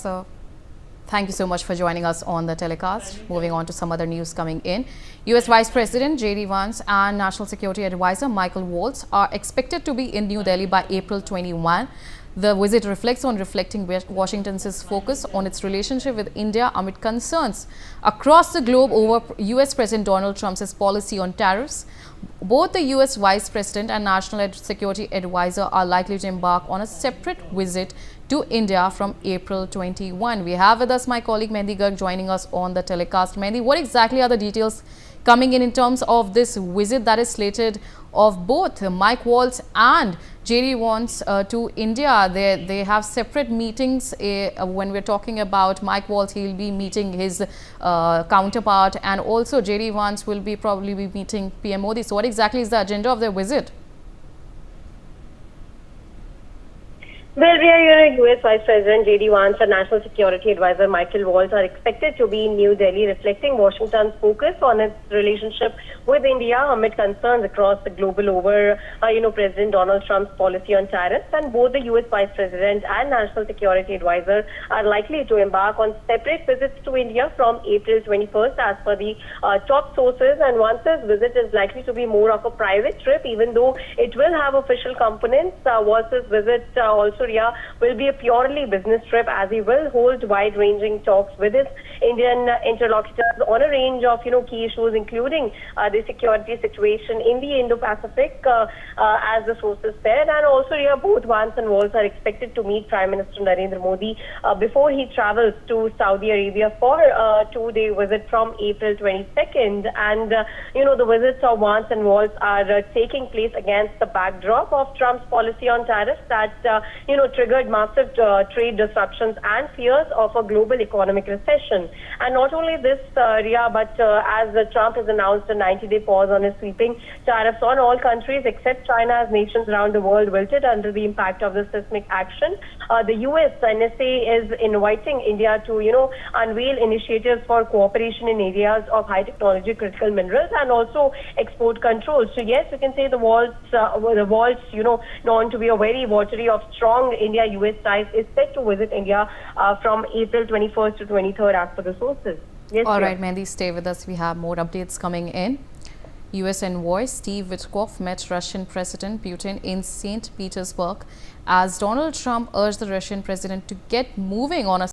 So thank you so much for joining us on the telecast. Moving on to some other news coming in. US Vice President J.D. Vance and National Security Advisor Michael Waltz are expected to be in New Delhi by April 21. The visit reflects on Washington's focus on its relationship with India amid concerns across the globe over US President Donald Trump's policy on tariffs. Both the US Vice President and National Security Advisor are likely to embark on a separate visit to India from April 21. We have with us my colleague Mehndi Garg joining us on the telecast. Mehndi, what exactly are the details coming in terms of this visit that is slated of both Mike Waltz and J.D. Vance to India? They have separate meetings. When we're talking about Mike Waltz, he'll be meeting his counterpart, and also J.D. Vance will probably be meeting PM Modi. So what exactly is the agenda of their visit? Well, U.S. Vice President J.D. Vance and National Security Advisor Michael Waltz are expected to be in New Delhi, reflecting Washington's focus on its relationship with India amid concerns across the global over, President Donald Trump's policy on tariffs. And both the U.S. Vice President and National Security Advisor are likely to embark on separate visits to India from April 21st, as per the top sources. And Vance's visit is likely to be more of a private trip, even though it will have official components. Waltz's visit also will be a purely business trip, as he will hold wide-ranging talks with his Indian interlocutors on a range of key issues, including the security situation in the Indo-Pacific, as the sources said. And also both Vance and Waltz are expected to meet Prime Minister Narendra Modi before he travels to Saudi Arabia for a two-day visit from April 22nd. And the visits of Vance and Waltz are taking place against the backdrop of Trump's policy on tariffs that triggered massive trade disruptions and fears of a global economic recession. And not only this, but as Trump has announced a 90-day pause on his sweeping tariffs on all countries except China, as nations around the world wilted under the impact of the seismic action. The US NSA is inviting India to, unveil initiatives for cooperation in areas of high technology, critical minerals, and also export controls. So yes, you can say the Waltz, known to be a very votary of strong India-US ties, is set to visit India from April 21st to 23rd, as per the sources. Yes, all right, Mehndi, stay with us. We have more updates coming in. US envoy Steve Witkoff met Russian President Putin in St. Petersburg as Donald Trump urged the Russian president to get moving on a